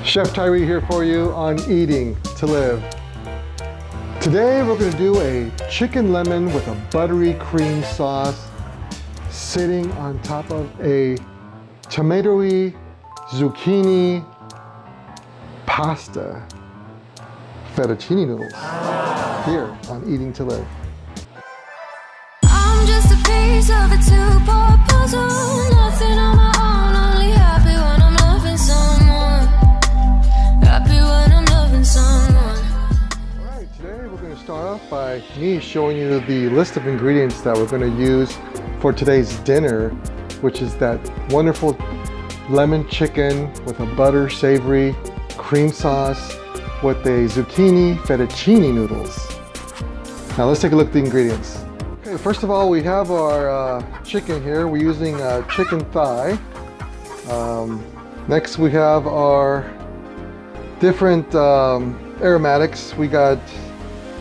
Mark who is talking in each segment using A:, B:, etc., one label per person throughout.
A: Chef Tyree here for you on Eating to Live. Today we're going to do a chicken lemon with a buttery cream sauce sitting on top of a tomatoey zucchini pasta fettuccine noodles here on Eating to Live.
B: I'm just a piece of a two-part puzzle, nothing on my own, only happy when I'm loving someone. Happy when I'm loving someone.
A: Alright, today we're going to start off by me showing you the list of ingredients that we're going to use for today's dinner, which is that wonderful lemon chicken with a butter savory cream sauce with a zucchini fettuccine noodles. Now let's take a look at the ingredients. Okay, first of all, we have our chicken here. We're using chicken thigh. Next we have our different aromatics. We got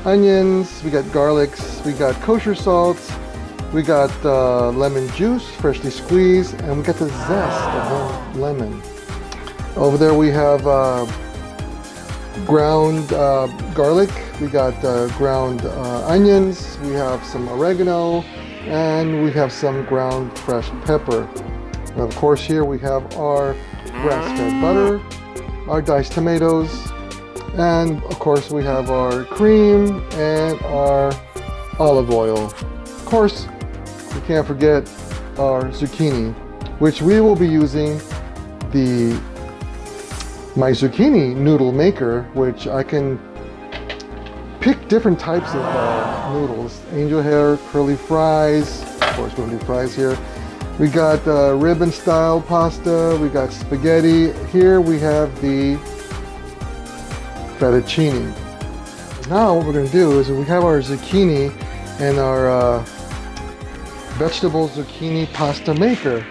A: onions, we got garlics, we got kosher salt, we got lemon juice, freshly squeezed, and we got the zest of the lemon. Over there we have ground garlic, we got ground onions, we have some oregano, and we have some ground fresh pepper. And of course here we have our grass-fed butter, our diced tomatoes, and of course we have our cream and our olive oil. Of course, we can't forget our zucchini, which we will be using my zucchini noodle maker, which I can pick different types of noodles. Angel hair, curly fries, of course we're gonna do fries here. We got ribbon style pasta, we got spaghetti. Here we have the fettuccine. Now what we're going to do is we have our zucchini and our vegetable zucchini pasta maker.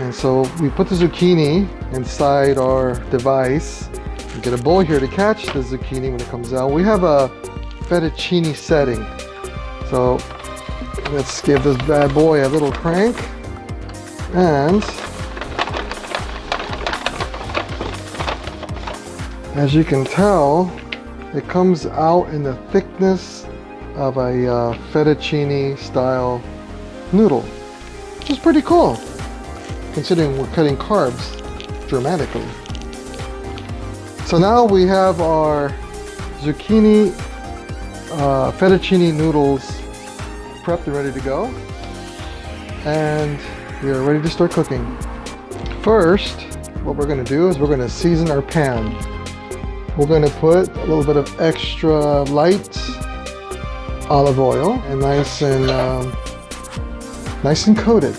A: And so we put the zucchini inside our device. We get a bowl here to catch the zucchini when it comes out. We have a fettuccine setting. So let's give this bad boy a little crank. And as you can tell, it comes out in the thickness of a fettuccine style noodle, which is pretty cool considering we're cutting carbs dramatically. So now we have our zucchini fettuccine noodles prepped and ready to go, and we are ready to start cooking. First, what we're going to do is we're going to season our pan. We're going to put a little bit of extra light olive oil and nice and coated.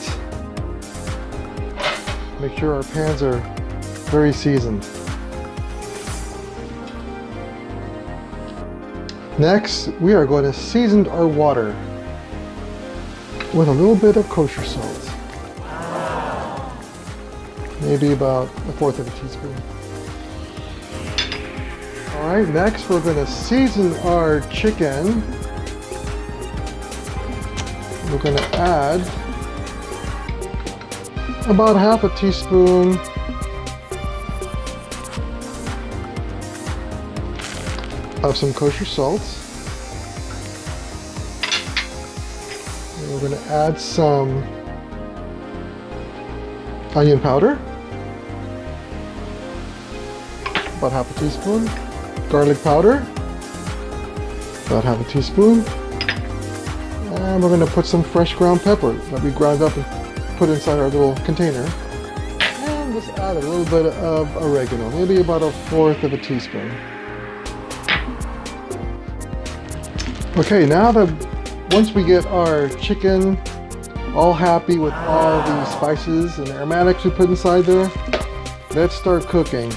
A: Make sure our pans are very seasoned. Next, we are going to season our water with a little bit of kosher salt. Maybe about 1/4 of a teaspoon. All right, next we're going to season our chicken. We're going to add about 1/2 teaspoon of some kosher salt. And we're going to add some onion powder, about 1/2 teaspoon. Garlic powder, about 1/2 teaspoon. And we're going to put some fresh ground pepper that we ground up and put inside our little container. And let's add a little bit of oregano, maybe about 1/4 of a teaspoon. Okay, now that once we get our chicken all happy with all the spices and aromatics we put inside there, let's start cooking.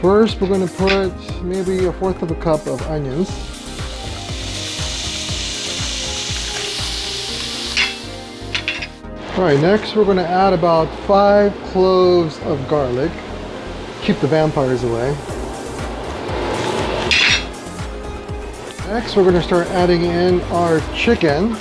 A: First, we're going to put maybe 1/4 of a cup of onions. All right, next we're going to add about 5 cloves of garlic. Keep the vampires away. Next, we're going to start adding in our chicken.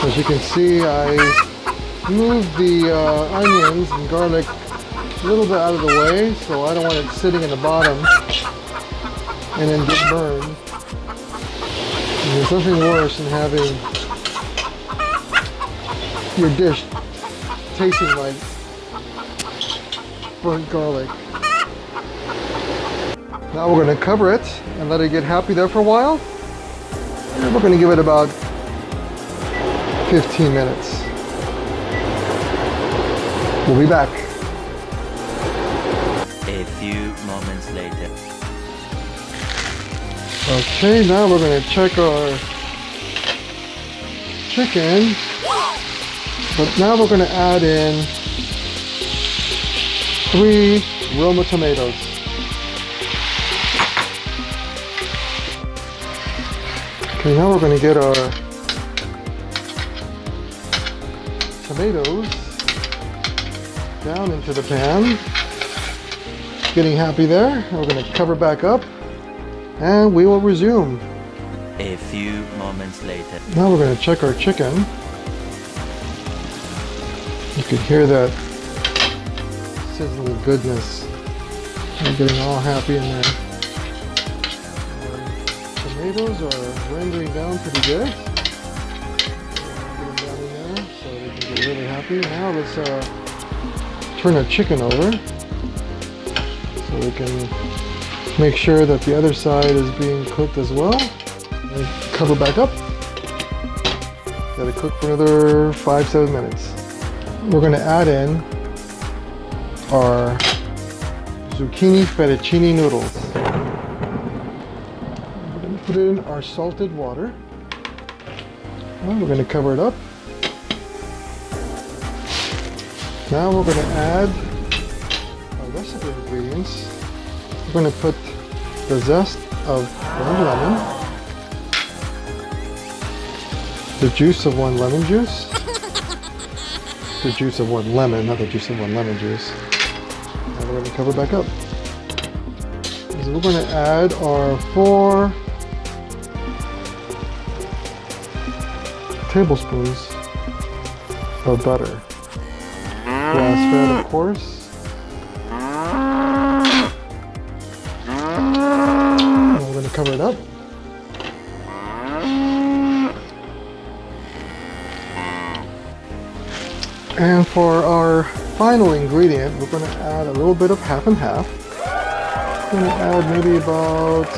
A: As you can see, I moved the onions and garlic a little bit out of the way, so I don't want it sitting in the bottom and then get burned. And there's nothing worse than having your dish tasting like burnt garlic. Now we're going to cover it and let it get happy there for a while. And we're going to give it about 15 minutes. We'll be back.
C: A few moments later.
A: Okay, now we're going to check our chicken. But now we're going to add in 3 Roma tomatoes. Okay, now we're going to get our tomatoes down into the pan. Getting happy there. We're going to cover back up and we will resume.
C: A few moments later.
A: Now we're going to check our chicken. You can hear that sizzling goodness. I'm getting all happy in there. Tomatoes are rendering down pretty good. Get them down in there so they can get really happy. Now let's turn our chicken over so we can make sure that the other side is being cooked as well. And cover back up. Let it cook for another 5-7 minutes. We're going to add in our zucchini fettuccine noodles. We're going to put in our salted water. Well, we're going to cover it up. Now we're going to add our rest of the ingredients. We're going to put the zest of 1 lemon, the juice of 1 lemon juice, the juice of 1 lemon, not the juice of 1 lemon juice. And we're going to cover back up. So we're going to add our 4 tablespoons of butter. Grass-fed, of course. And we're going to cover it up. And for our final ingredient, we're going to add a little bit of half and half. We're going to add maybe about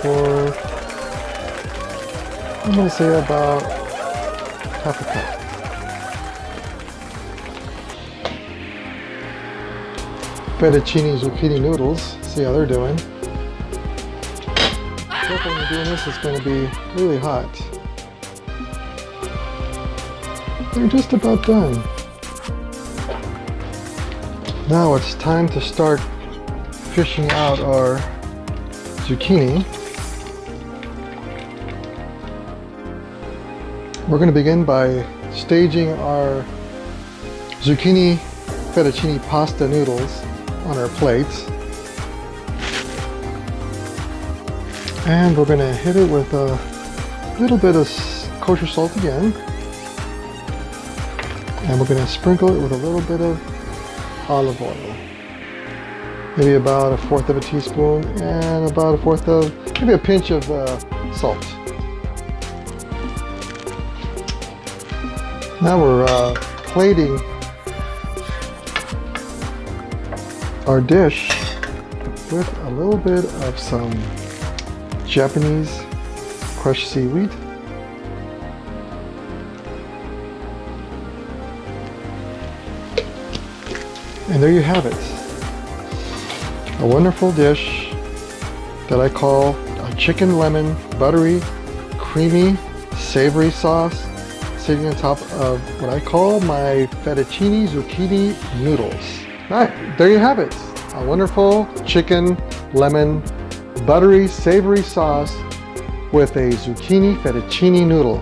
A: 4. I'm going to say about half a cup. Fettuccine zucchini noodles. See how they're doing. Careful when you're doing this, it's going to be really hot. They're just about done. Now it's time to start fishing out our zucchini. We're going to begin by staging our zucchini fettuccine pasta noodles on our plates. And we're going to hit it with a little bit of kosher salt again. And we're going to sprinkle it with a little bit of olive oil. Maybe about 1/4 of a teaspoon and about 1/4 of, maybe a pinch of salt. Now we're plating our dish with a little bit of some Japanese crushed seaweed. And there you have it. A wonderful dish that I call a chicken lemon buttery, creamy, savory sauce sitting on top of what I call my fettuccine zucchini noodles. All right, there you have it. A wonderful chicken, lemon, buttery, savory sauce with a zucchini fettuccine noodle.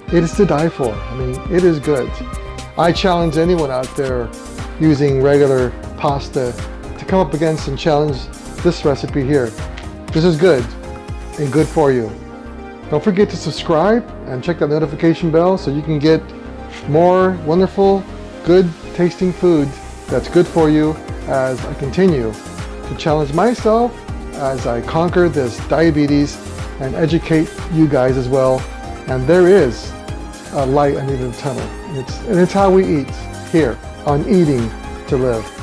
A: It is to die for. I mean, it is good. I challenge anyone out there using regular pasta to come up against and challenge this recipe here. This is good and good for you. Don't forget to subscribe and check that notification bell so you can get more wonderful, good tasting food that's good for you as I continue to challenge myself as I conquer this diabetes and educate you guys as well. And there is a light at the end of the tunnel. And it's how we eat here on Eating to Live.